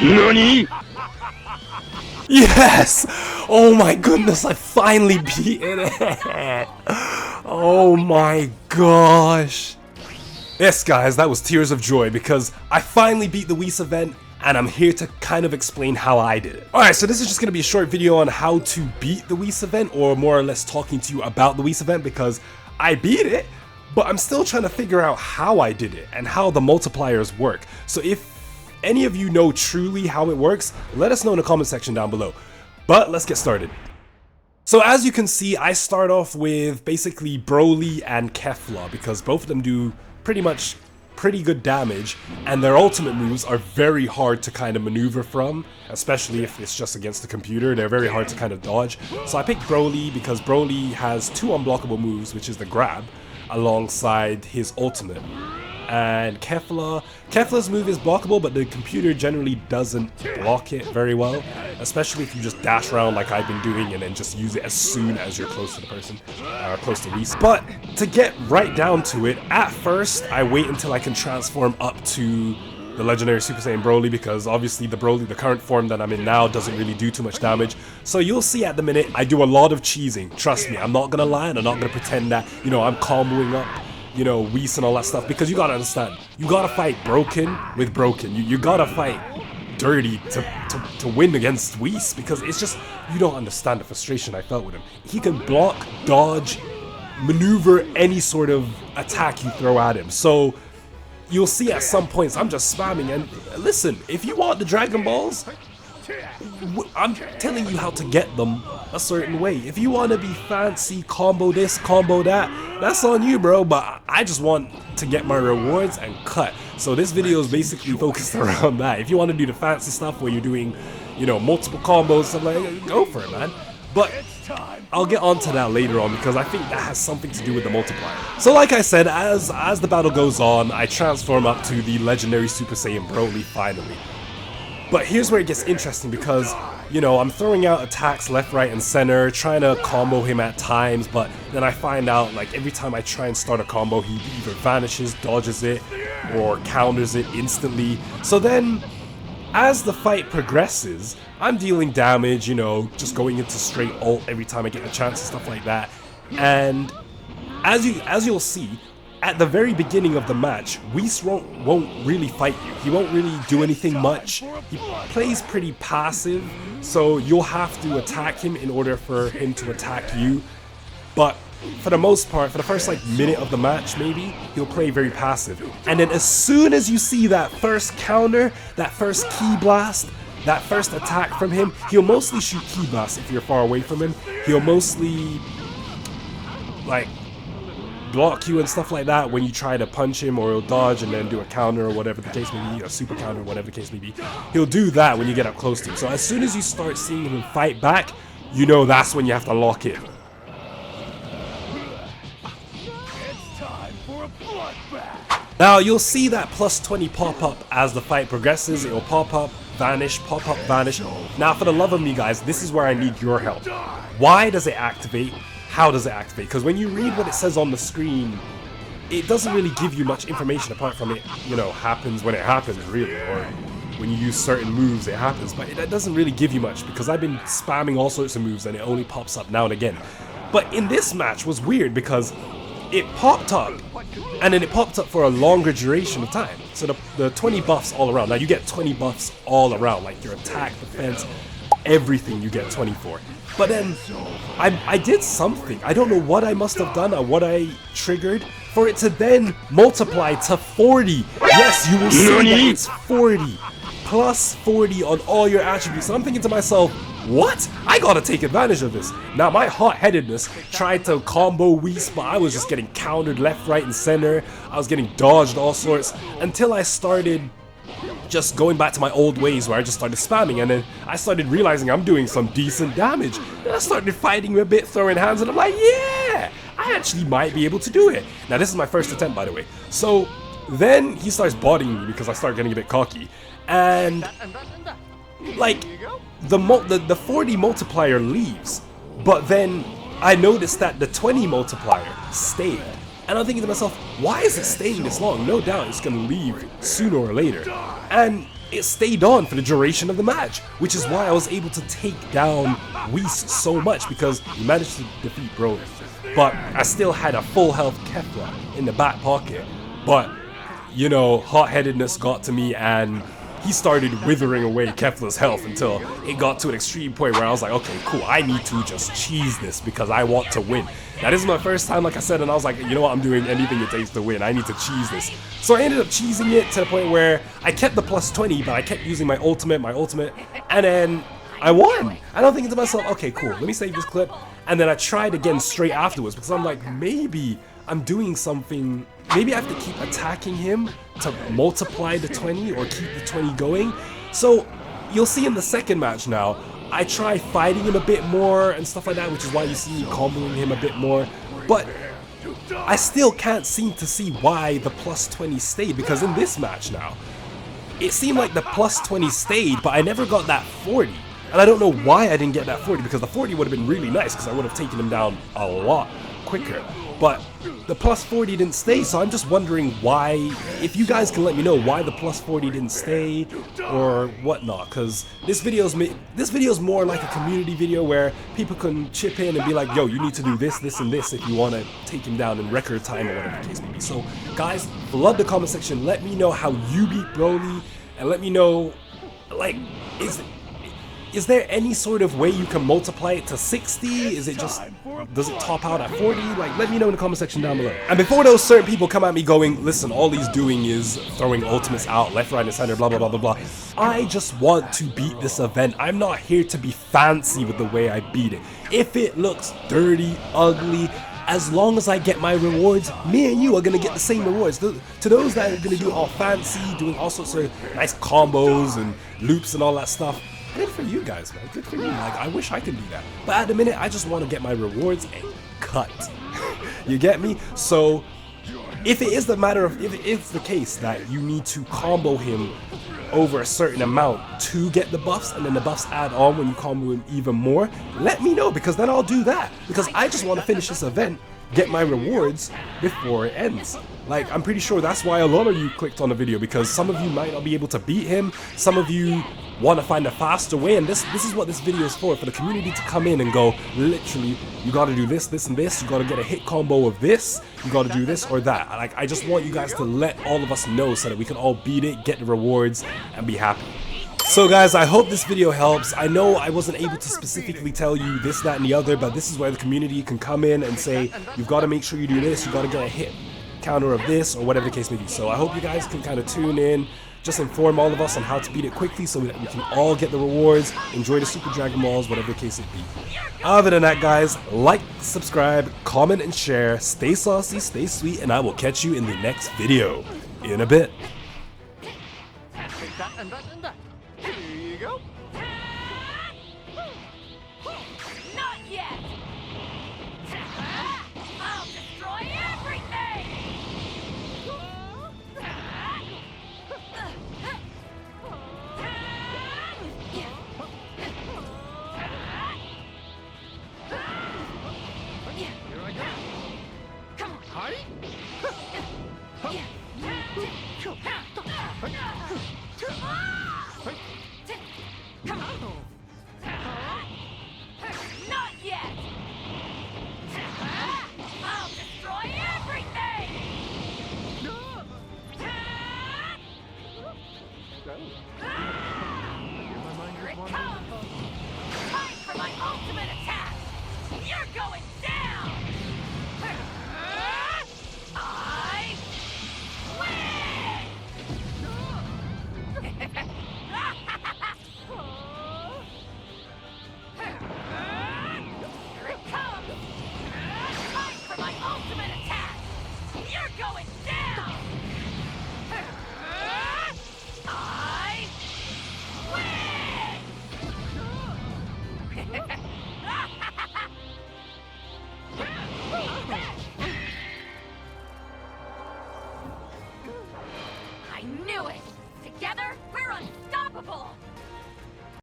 NANI?! Yes! Oh my goodness, I finally beaten it! Oh my gosh! Yes guys, that was tears of joy because I finally beat the Whis event and I'm here to kind of explain how I did it. Alright, so this is just going to be a short video on how to beat the Whis event, or more or less talking to you about the Whis event, because I beat it, but I'm still trying to figure out how I did it and how the multipliers work. So if any of you know truly how it works, let us know in the comment section down below. But let's get started. So as you can see, I start off with basically Broly and Kefla because both of them do pretty good damage, and their ultimate moves are very hard to kind of maneuver from, especially if it's just against the computer. They're very hard to kind of dodge. So I picked Broly because Broly has two unblockable moves, which is the grab alongside his ultimate. And Kefla's move is blockable, but the computer generally doesn't block it very well, especially if you just dash around like I've been doing and then just use it as soon as you're close to the person, or close to Whis. But to get right down to it, at first I wait until I can transform up to the legendary Super Saiyan Broly, because obviously the current form that I'm in now doesn't really do too much damage. So you'll see at the minute I do a lot of cheesing. Trust me, I'm not gonna lie, and I'm not gonna pretend that, you know, I'm comboing up, you know, Whis and all that stuff, because you gotta understand, you gotta fight broken with broken. You gotta fight dirty to win against Whis, because it's just, you don't understand the frustration I felt with him. He can block, dodge, maneuver any sort of attack you throw at him. So you'll see at some points I'm just spamming, and listen, if you want the Dragon Balls, I'm telling you how to get them a certain way. If you want to be fancy, combo this, combo that, that's on you, bro, but I just want to get my rewards and cut. So this video is basically focused around that. If you want to do the fancy stuff where you're doing, you know, multiple combos, stuff like that, go for it, man. But I'll get onto that later on, because I think that has something to do with the multiplier. So like I said, as the battle goes on, I transform up to the legendary Super Saiyan Broly finally. But here's where it gets interesting, because, you know, I'm throwing out attacks left, right, and center, trying to combo him at times, but then I find out, like, every time I try and start a combo, he either vanishes, dodges it, or counters it instantly. So then, as the fight progresses, I'm dealing damage, you know, just going into straight ult every time I get the chance and stuff like that. And as you'll see, at the very beginning of the match, Whis won't really fight you. He won't really do anything much. He plays pretty passive, so you'll have to attack him in order for him to attack you. But for the most part, for the first like minute of the match maybe, he'll play very passive. And then as soon as you see that first counter, that first ki blast, that first attack from him, he'll mostly shoot ki blasts if you're far away from him. He'll mostly, like, block you and stuff like that when you try to punch him, or he'll dodge and then do a counter or whatever the case may be, a super counter or whatever the case may be. He'll do that when you get up close to him. So as soon as you start seeing him fight back, you know that's when you have to lock in. Now you'll see that plus 20 pop up as the fight progresses. It will pop up, vanish, pop up, vanish. Now for the love of me guys, this is where I need your help. Why does it activate? How does it activate? Because when you read what it says on the screen, it doesn't really give you much information apart from it, you know, happens when it happens, really, or when you use certain moves it happens, but it doesn't really give you much, because I've been spamming all sorts of moves and it only pops up now and again. But in this match was weird because it popped up, and then it popped up for a longer duration of time. So the 20 buffs all around. Now you get 20 buffs all around, like your attack, defense, everything you get 20 for. But then I did something. I don't know what I must have done or what I triggered for it to then multiply to 40. Yes, you will see that it's 40. Plus 40 on all your attributes. So I'm thinking to myself, what? I gotta take advantage of this. Now my hot-headedness tried to combo Whis, but I was just getting countered left, right, and center. I was getting dodged all sorts until I started just going back to my old ways, where I just started spamming, and then I started realizing I'm doing some decent damage. Then I started fighting a bit, throwing hands, and I'm like, yeah, I actually might be able to do it. Now this is my first attempt, by the way. So then he starts bodying me because I start getting a bit cocky, and like the 40 multiplier leaves, but then I noticed that the 20 multiplier stayed. And I'm thinking to myself, why is it staying this long? No doubt it's going to leave sooner or later. And it stayed on for the duration of the match, which is why I was able to take down Whis so much, because he managed to defeat Broly. But I still had a full health Kefla in the back pocket. But, you know, hot-headedness got to me, and he started withering away Kefla's health until it got to an extreme point where I was like, okay, cool, I need to just cheese this because I want to win. Now, this is my first time, like I said, and I was like, you know what, I'm doing anything it takes to win. I need to cheese this. So I ended up cheesing it to the point where I kept the plus 20, but I kept using my ultimate, and then I won. And I'm thinking to myself, okay, cool, let me save this clip. And then I tried again straight afterwards because I'm like, maybe I'm doing something, maybe I have to keep attacking him to multiply the 20 or keep the 20 going. So you'll see in the second match now, I try fighting him a bit more and stuff like that, which is why you see me comboing him a bit more. But I still can't seem to see why the plus 20 stayed, because in this match now, it seemed like the plus 20 stayed, but I never got that 40. And I don't know why I didn't get that 40, because the 40 would have been really nice, because I would have taken him down a lot quicker. But the plus 40 didn't stay, so I'm just wondering why. If you guys can let me know why the plus 40 didn't stay or whatnot, because this video's more like a community video where people can chip in and be like, yo, you need to do this, this, and this if you want to take him down in record time or whatever the case may be. So guys, below the comment section, let me know how you beat Broly, and let me know, like, is there any sort of way you can multiply it to 60? Is it just, does it top out at 40? Like, let me know in the comment section down below. And before those certain people come at me going, listen, all he's doing is throwing ultimates out left, right, and center, blah, blah, blah, blah, blah. I just want to beat this event. I'm not here to be fancy with the way I beat it. If it looks dirty, ugly, as long as I get my rewards, me and you are going to get the same rewards. To those that are going to do all fancy, doing all sorts of nice combos and loops and all that stuff, good for you guys, man. Good for you. Like, I wish I could do that. But at the minute, I just want to get my rewards and cut. You get me? So, if it is the matter of, if it is the case that you need to combo him over a certain amount to get the buffs, and then the buffs add on when you combo him even more, let me know, because then I'll do that. Because I just want to finish this event, get my rewards before it ends. Like, I'm pretty sure that's why a lot of you clicked on the video, because some of you might not be able to beat him, some of you want to find a faster way, and this is what this video is for the community to come in and go, literally, you got to do this, this, and this, you got to get a hit combo of this, you got to do this or that. Like, I just want you guys to let all of us know so that we can all beat it, get the rewards, and be happy. So guys, I hope this video helps. I know I wasn't able to specifically tell you this, that, and the other, but this is where the community can come in and say, you've got to make sure you do this, you got to get a hit counter of this, or whatever the case may be. So I hope you guys can kind of tune in, just inform all of us on how to beat it quickly so that we can all get the rewards, enjoy the Super Dragon Balls, whatever the case it be. Other than that, guys, like, subscribe, comment, and share. Stay saucy, stay sweet, and I will catch you in the next video. In a bit. Here you go. Not yet. I'll destroy everything. Here I go. Come on. Hi. Come on. Not yet. I'll destroy everything. Here it comes. Time for my ultimate attack. You're going down. I win. Here it comes! Time for my ultimate attack! You're going down!